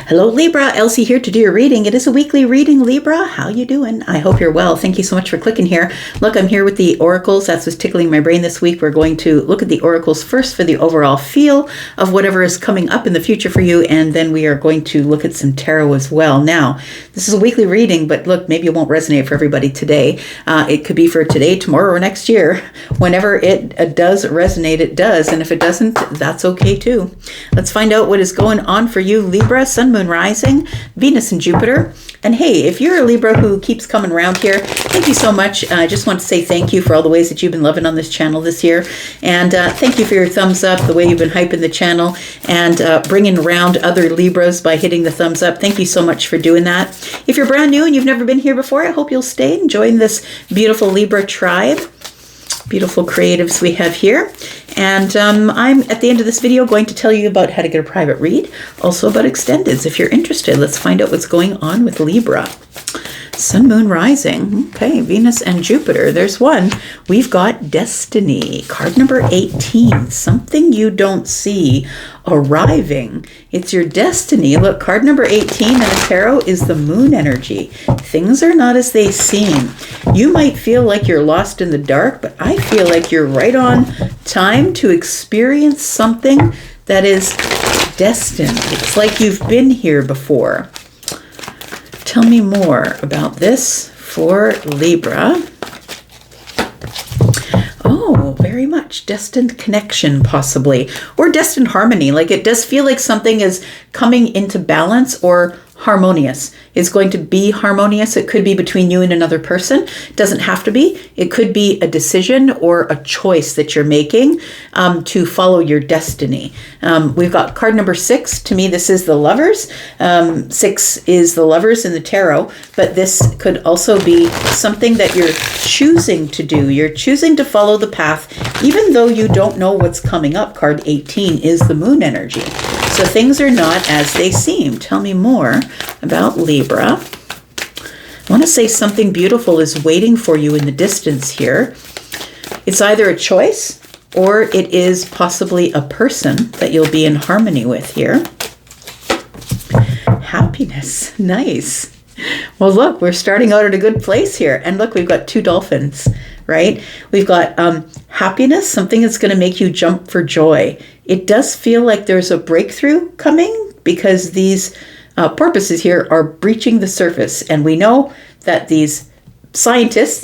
Hello Libra, Elsie here to do your reading. It is a weekly reading, Libra. How you doing? I hope you're well. Thank you so much for clicking here. Look, I'm here with the oracles. That's what's tickling my brain this week. We're going to look at the oracles first for the overall feel of whatever is coming up in the future for you, and then we are going to look at some tarot as well. Now, this is a weekly reading, but look, maybe it won't resonate for everybody today. It could be for today, tomorrow, or next year. Whenever it does resonate, it does, and if it doesn't, that's okay too. Let's find out what is going on for you, Libra, Sun, Moon, Rising, Venus, and Jupiter. And hey, if you're a Libra who keeps coming around here, thank you so much. I just want to say thank you for all the ways that you've been loving on this channel this year. And thank you for your thumbs up, the way you've been hyping the channel, and bringing around other Libras by hitting the thumbs up. Thank you so much for doing that. If you're brand new and you've never been here before, I hope you'll stay and join this beautiful Libra tribe. Beautiful creatives we have here. And I'm at the end of this video going to tell you about how to get a private read, also about extendeds. If you're interested, let's find out what's going on with Libra. Sun, Moon, Rising. Okay, Venus and Jupiter. There's one. We've got Destiny. Card number 18. Something you don't see arriving. It's your destiny. Look, card number 18 in the tarot is the Moon energy. Things are not as they seem. You might feel like you're lost in the dark, but I feel like you're right on time to experience something that is destined. It's like you've been here before. Tell me more about this for Libra. Oh, very much. Destined connection, possibly. Or destined harmony. Like it does feel like something is coming into balance or harmonious. It's going to be harmonious. It could be between you and another person. It doesn't have to be. It could be a decision or a choice that you're making to follow your destiny. We've got card number 6. To me, this is the Lovers. 6 is the Lovers in the tarot, but this could also be something that you're choosing to do. You're choosing to follow the path, even though you don't know what's coming up. Card 18 is the Moon energy. So things are not as they seem. Tell me more about Libra. I want to say something beautiful is waiting for you in the distance here. It's either a choice or it is possibly a person that you'll be in harmony with here. Happiness. Nice. Well, look, we're starting out at a good place here. And look, we've got 2 dolphins, right? We've got happiness, something that's going to make you jump for joy. It does feel like there's a breakthrough coming because these porpoises here are breaching the surface. And we know that these scientists,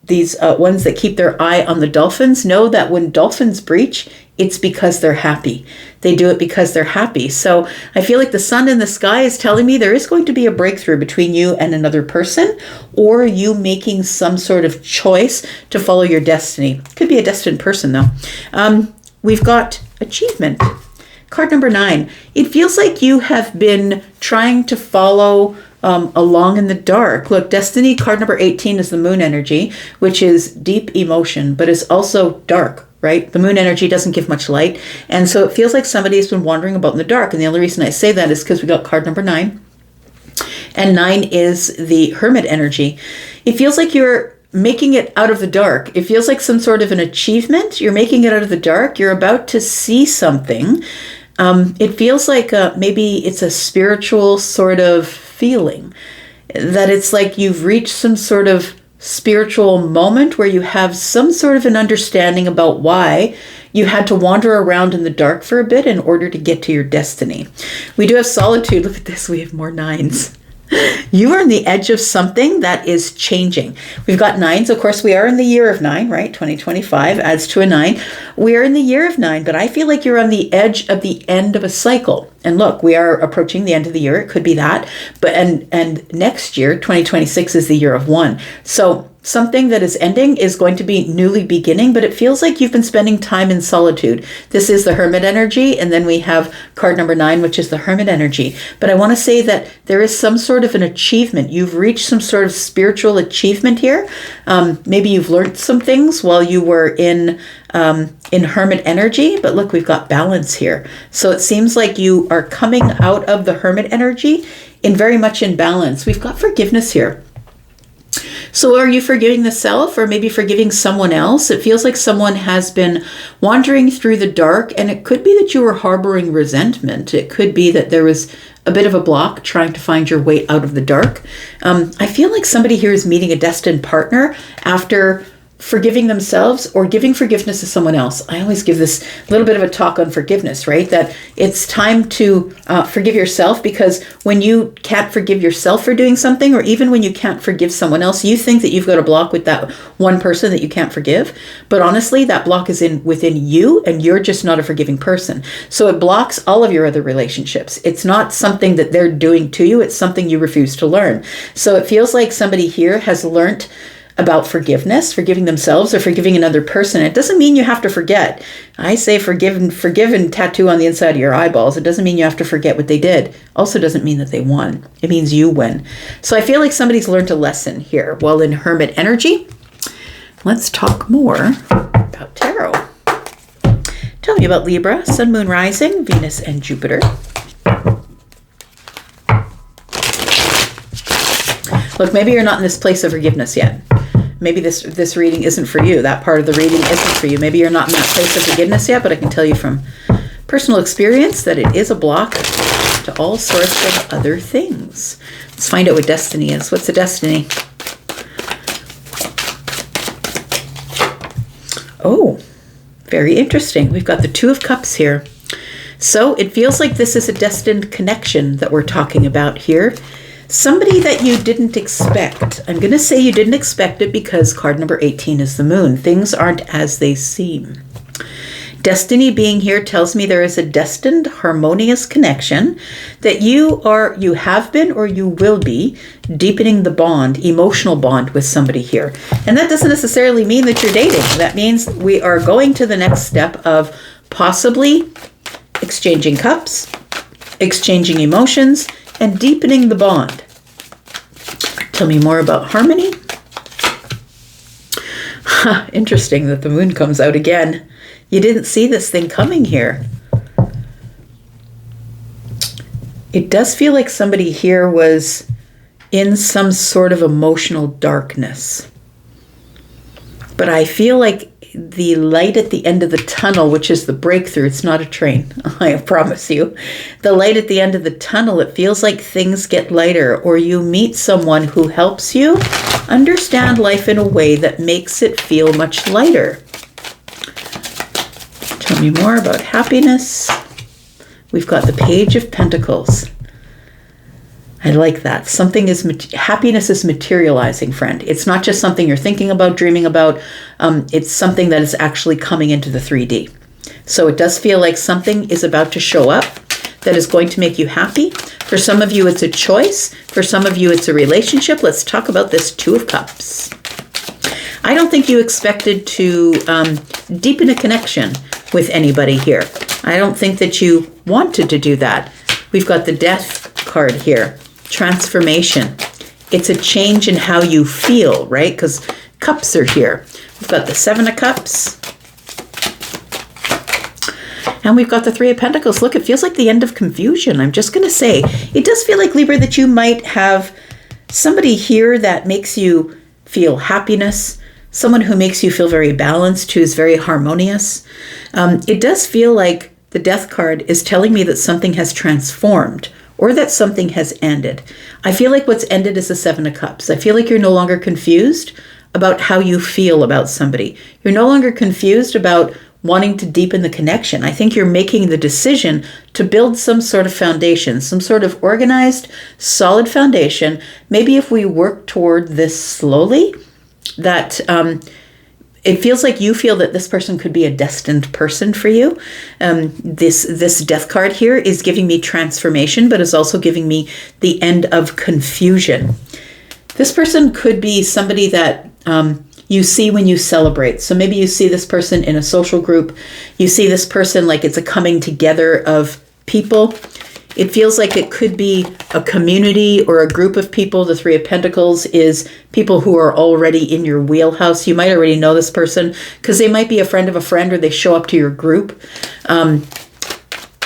these ones that keep their eye on the dolphins, know that when dolphins breach, it's because they're happy. They do it because they're happy. So I feel like the sun in the sky is telling me there is going to be a breakthrough between you and another person, or you making some sort of choice to follow your destiny. Could be a destined person though. We've got achievement. Card number 9. It feels like you have been trying to follow along in the dark. Look, destiny, card number 18 is the Moon energy, which is deep emotion, but is also dark. Right? The Moon energy doesn't give much light. And so it feels like somebody has been wandering about in the dark. And the only reason I say that is because we got card number 9. And 9 is the Hermit energy. It feels like you're making it out of the dark. It feels like some sort of an achievement. You're making it out of the dark. You're about to see something. It feels like maybe it's a spiritual sort of feeling. That it's like you've reached some sort of spiritual moment where you have some sort of an understanding about why you had to wander around in the dark for a bit in order to get to your destiny. We do have solitude. Look at this. We have more 9s. You are on the edge of something that is changing. We've got 9s. Of course, we are in the year of 9, right? 2025 adds to a 9. We are in the year of 9, but I feel like you're on the edge of the end of a cycle. And look, we are approaching the end of the year. It could be that. But and next year, 2026, is the year of 1. So something that is ending is going to be newly beginning, but it feels like you've been spending time in solitude. This is the Hermit energy, and then we have card number 9, which is the Hermit energy. But I want to say that there is some sort of an achievement. You've reached some sort of spiritual achievement here. Maybe you've learned some things while you were in Hermit energy, but look, we've got balance here. So it seems like you are coming out of the Hermit energy in very much in balance. We've got forgiveness here. So are you forgiving the self or maybe forgiving someone else? It feels like someone has been wandering through the dark, and it could be that you were harboring resentment. It could be that there was a bit of a block trying to find your way out of the dark. I feel like somebody here is meeting a destined partner after forgiving themselves or giving forgiveness to someone else. I always give this little bit of a talk on forgiveness, right? That it's time to forgive yourself, because when you can't forgive yourself for doing something, or even when you can't forgive someone else, you think that you've got a block with that one person that you can't forgive. But honestly, that block is within you, and you're just not a forgiving person. So it blocks all of your other relationships. It's not something that they're doing to you. It's something you refuse to learn. So it feels like somebody here has learned about forgiveness, forgiving themselves or forgiving another person. It doesn't mean you have to forget. I say forgiven tattoo on the inside of your eyeballs. It doesn't mean you have to forget what they did. Also doesn't mean that they won. It means you win. So I feel like somebody's learned a lesson here. Well, in Hermit energy, let's talk more about tarot. Tell me about Libra, Sun, Moon, Rising, Venus, and Jupiter. Look, maybe you're not in this place of forgiveness yet. Maybe this reading isn't for you. That part of the reading isn't for you. Maybe you're not in that place of forgiveness yet, but I can tell you from personal experience that it is a block to all sorts of other things. Let's find out what destiny is. What's the destiny? Oh, very interesting. We've got the Two of Cups here. So it feels like this is a destined connection that we're talking about here. Somebody that you didn't expect. I'm going to say you didn't expect it because card number 18 is the moon. Things aren't as they seem. Destiny being here tells me there is a destined harmonious connection that you have been or you will be deepening the bond, emotional bond with somebody here. And that doesn't necessarily mean that you're dating. That means we are going to the next step of possibly exchanging cups, exchanging emotions, and deepening the bond. Tell me more about harmony. Interesting that the moon comes out again. You didn't see this thing coming here. It does feel like somebody here was in some sort of emotional darkness. But I feel like the light at the end of the tunnel, which is the breakthrough, it's not a train, I promise you. The light at the end of the tunnel, it feels like things get lighter, or you meet someone who helps you understand life in a way that makes it feel much lighter. Tell me more about happiness. We've got the Page of Pentacles. I like that. Happiness is materializing, friend. It's not just something you're thinking about, dreaming about. It's something that is actually coming into the 3D. So it does feel like something is about to show up that is going to make you happy. For some of you, it's a choice. For some of you, it's a relationship. Let's talk about this Two of Cups. I don't think you expected to deepen a connection with anybody here. I don't think that you wanted to do that. We've got the Death card here. Transformation. It's a change in how you feel, right? Because cups are here. We've got the Seven of Cups. And we've got the Three of Pentacles. Look, it feels like the end of confusion. I'm just going to say, it does feel like, Libra, that you might have somebody here that makes you feel happiness, someone who makes you feel very balanced, who's very harmonious. It does feel like the Death card is telling me that something has transformed, or that something has ended. I feel like what's ended is the Seven of Cups. I feel like you're no longer confused about how you feel about somebody. You're no longer confused about wanting to deepen the connection. I think you're making the decision to build some sort of foundation, some sort of organized, solid foundation. Maybe if we work toward this slowly, that it feels like you feel that this person could be a destined person for you. This Death card here is giving me transformation, but is also giving me the end of confusion. This person could be somebody that you see when you celebrate. So maybe you see this person in a social group. You see this person like it's a coming together of people. It feels like it could be a community or a group of people. The Three of Pentacles is people who are already in your wheelhouse. You might already know this person because they might be a friend of a friend, or they show up to your group.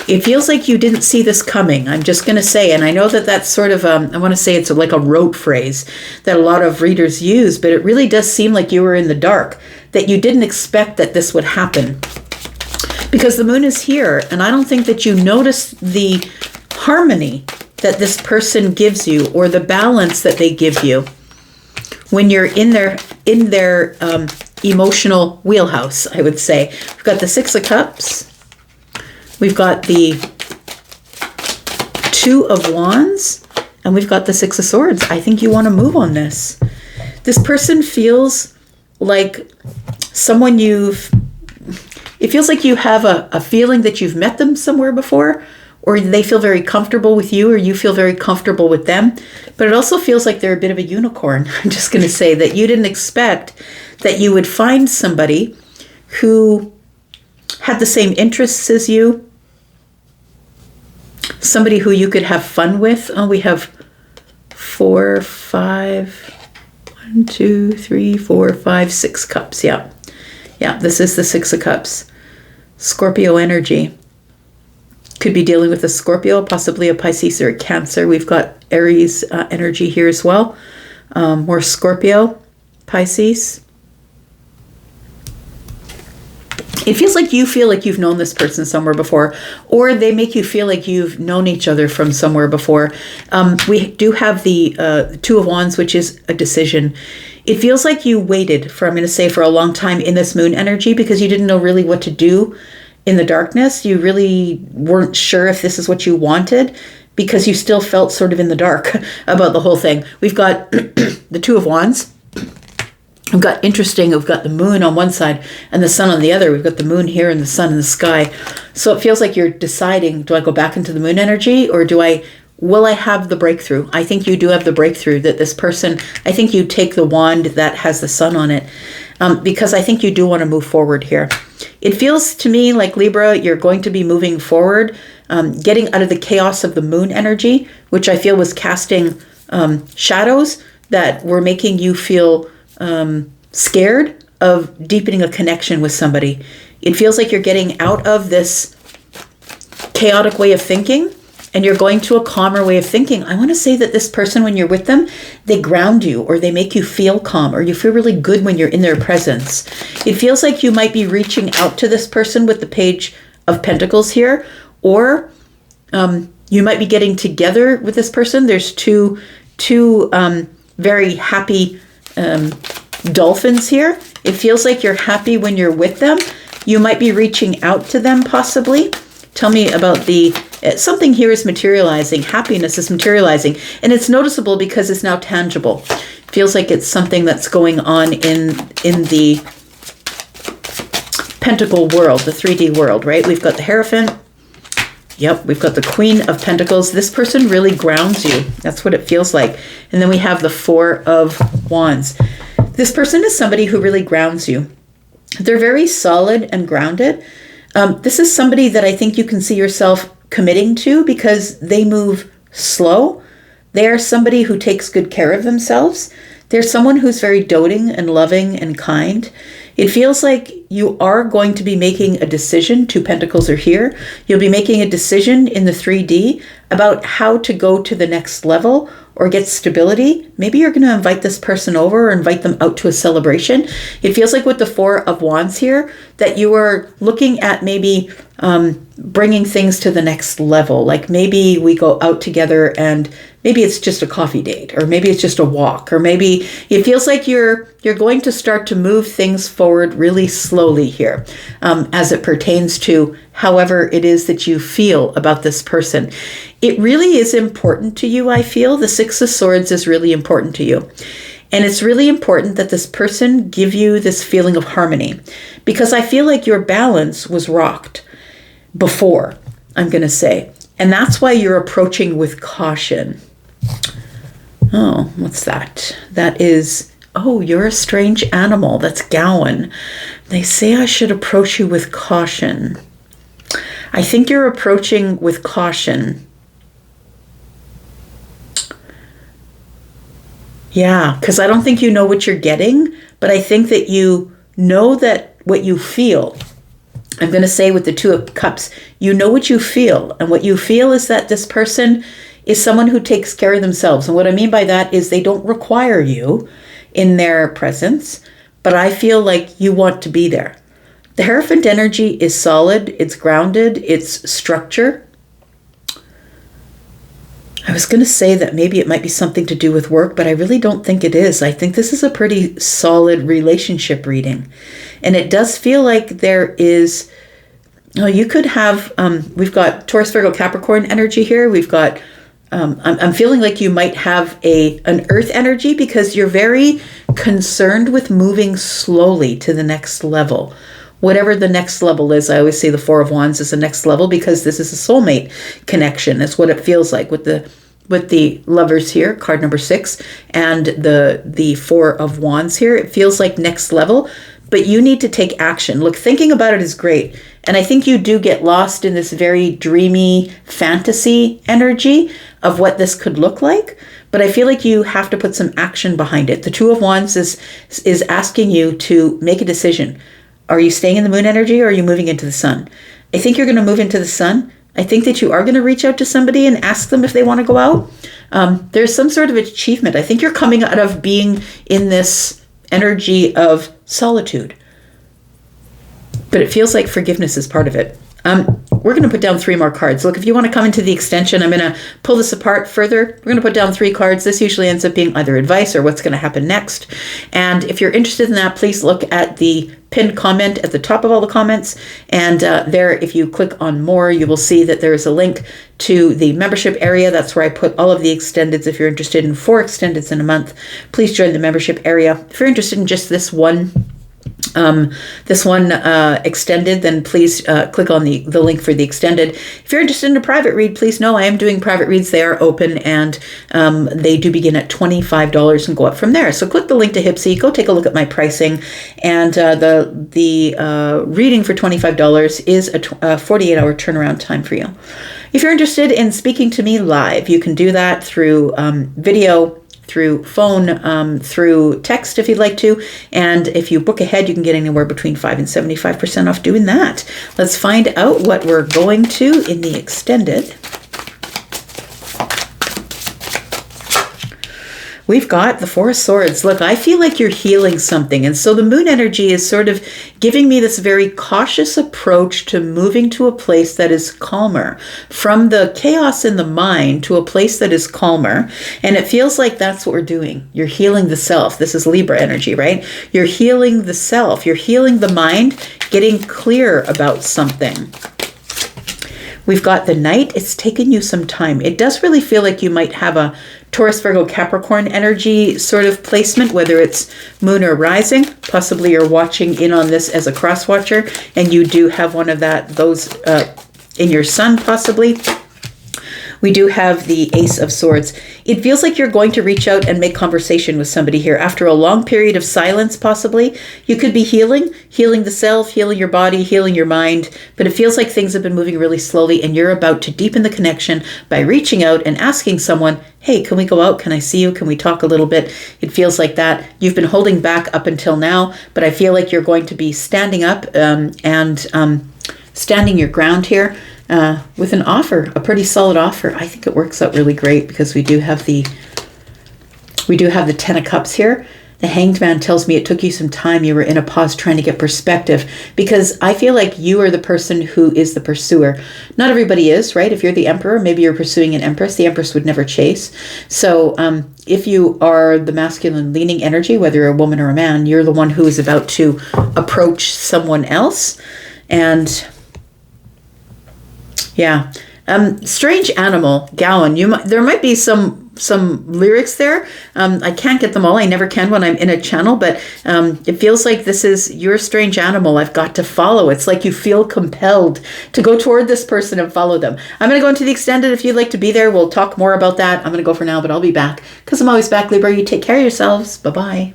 It feels like you didn't see this coming. I'm just going to say, and I know that that's sort of, I want to say it's like a rote phrase that a lot of readers use, but it really does seem like you were in the dark, that you didn't expect that this would happen. Because the moon is here, and I don't think that you noticed the harmony that this person gives you, or the balance that they give you when you're in their emotional wheelhouse, I would say. We've got the Six of Cups. We've got the Two of Wands, and we've got the Six of Swords. I think you want to move on this. This person feels like someone it feels like you have a feeling that you've met them somewhere before, or they feel very comfortable with you, or you feel very comfortable with them. But it also feels like they're a bit of a unicorn. I'm just going to say that you didn't expect that you would find somebody who had the same interests as you, somebody who you could have fun with. Oh, we have 4, 5, 1, 2, 3, 4, 5, 6 cups. Yeah. Yeah, this is the Six of Cups. Scorpio energy. Could be dealing with a Scorpio, possibly a Pisces or a Cancer. We've got Aries energy here as well. More Scorpio, Pisces. It feels like you feel like you've known this person somewhere before, or they make you feel like you've known each other from somewhere before. We do have the Two of Wands, which is a decision. It feels like you waited for, I'm going to say, for a long time in this moon energy because you didn't know really what to do in the darkness. You really weren't sure if this is what you wanted because you still felt sort of in the dark about the whole thing. We've got the Two of Wands. We've got the moon on one side and the sun on the other. We've got the moon here and the sun in the sky. So it feels like you're deciding, do I go back into the moon energy, or will I have the breakthrough? I think you do have the breakthrough that this person, I think you take the wand that has the sun on it, because I think you do want to move forward here. It feels to me like, Libra, you're going to be moving forward, getting out of the chaos of the moon energy, which I feel was casting shadows that were making you feel scared of deepening a connection with somebody. It feels like you're getting out of this chaotic way of thinking and you're going to a calmer way of thinking. I want to say that this person, when you're with them, they ground you, or they make you feel calm, or you feel really good when you're in their presence. It feels like you might be reaching out to this person with the Page of Pentacles here, or you might be getting together with this person. There's two very happy dolphins here. It feels like you're happy when you're with them. You might be reaching out to them possibly. Tell me about something here is materializing. Happiness is materializing. And it's noticeable because it's now tangible. It feels like it's something that's going on in the Pentacle world, the 3D world, right? We've got the Hierophant. Yep, we've got the Queen of Pentacles. This person really grounds you. That's what it feels like. And then we have the Four of Wands. This person is somebody who really grounds you. They're very solid and grounded. This is somebody that I think you can see yourself committing to because they move slow. They are somebody who takes good care of themselves. They're someone who's very doting and loving and kind. It feels like you are going to be making a decision. Two Pentacles are here. You'll be making a decision in the 3D about how to go to the next level or get stability. Maybe you're going to invite this person over or invite them out to a celebration. It feels like with the Four of Wands here that you are looking at maybe bringing things to the next level. Like maybe we go out together and maybe it's just a coffee date, or maybe it's just a walk, or maybe it feels like you're going to start to move things forward really slowly here as it pertains to however it is that you feel about this person. It really is important to you, I feel. The Six of Swords is really important to you. And it's really important that this person give you this feeling of harmony, because I feel like your balance was rocked before, I'm going to say. And that's why you're approaching with caution. Oh, what's that? That is, oh, you're a strange animal. That's Gowan. They say I should approach you with caution. I think you're approaching with caution. Yeah, because I don't think you know what you're getting, but I think that you know that what you feel. I'm going to say with the Two of Cups, you know what you feel. And what you feel is that this person is someone who takes care of themselves. And what I mean by that is they don't require you in their presence, but I feel like you want to be there. The Hierophant energy is solid, it's grounded, it's structure. I was going to say that maybe it might be something to do with work, but I really don't think it is. I think this is a pretty solid relationship reading. And it does feel like there is, you could have, we've got Taurus, Virgo, Capricorn energy here. We've got, I'm feeling like you might have an earth energy because you're very concerned with moving slowly to the next level. Whatever the next level is, I always say the Four of Wands is the next level because this is a soulmate connection. That's what it feels like with the Lovers here, card number 6, and the Four of Wands here. It feels like next level, but you need to take action. Look, thinking about it is great. And I think you do get lost in this very dreamy fantasy energy of what this could look like. But I feel like you have to put some action behind it. The Two of Wands is asking you to make a decision. Are you staying in the moon energy or are you moving into the sun? I think you're going to move into the sun. I think that you are going to reach out to somebody and ask them if they want to go out. There's some sort of achievement. I think you're coming out of being in this energy of solitude. But it feels like forgiveness is part of it. We're going to put down 3 more cards. Look, if you want to come into the extension, I'm going to pull this apart further. We're going to put down 3 cards. This usually ends up being either advice or what's going to happen next. And if you're interested in that, please look at the pinned comment at the top of all the comments. And there, if you click on more, you will see that there is a link to the membership area. That's where I put all of the extendeds. If you're interested in 4 extendeds in a month, please join the membership area. If you're interested in just this one extended, then please click on the link for the extended. If you're interested in a private read, please know I am doing private reads. They are open and they do begin at $25 and go up from there. So click the link to Hypsee, go take a look at my pricing, and the reading for $25 is a 48-hour turnaround time for you. If you're interested in speaking to me live, you can do that through video, through phone, through text if you'd like to. And if you book ahead, you can get anywhere between 5 and 75% off doing that. Let's find out what we're going to in the extended. We've got the Four of Swords. Look, I feel like you're healing something. And so the moon energy is sort of giving me this very cautious approach to moving to a place that is calmer, from the chaos in the mind to a place that is calmer. And it feels like that's what we're doing. You're healing the self. This is Libra energy, right? You're healing the self. You're healing the mind, getting clear about something. We've got the Knight. It's taken you some time. It does really feel like you might have a Taurus, Virgo, Capricorn energy sort of placement, whether it's moon or rising. Possibly you're watching in on this as a cross watcher, and you do have one of those in your sun, possibly. We do have the Ace of Swords. It feels like you're going to reach out and make conversation with somebody here after a long period of silence, possibly. You could be healing the self, healing your body, healing your mind, but it feels like things have been moving really slowly and you're about to deepen the connection by reaching out and asking someone, hey, can we go out? Can I see you? Can we talk a little bit? It feels like that. You've been holding back up until now, but I feel like you're going to be standing up and standing your ground here. With an offer, a pretty solid offer. I think it works out really great because we do have the Ten of Cups here. The Hanged Man tells me it took you some time. You were in a pause trying to get perspective, because I feel like you are the person who is the pursuer. Not everybody is, right? If you're the Emperor, maybe you're pursuing an Empress. The Empress would never chase. So if you are the masculine leaning energy, whether you're a woman or a man, you're the one who is about to approach someone else. And yeah. Strange Animal, Gowan. There might be some lyrics there. I can't get them all. I never can when I'm in a channel, but it feels like this is your strange animal I've got to follow. It's like you feel compelled to go toward this person and follow them. I'm going to go into the extended. If you'd like to be there, we'll talk more about that. I'm going to go for now, but I'll be back because I'm always back, Libra. You take care of yourselves. Bye-bye.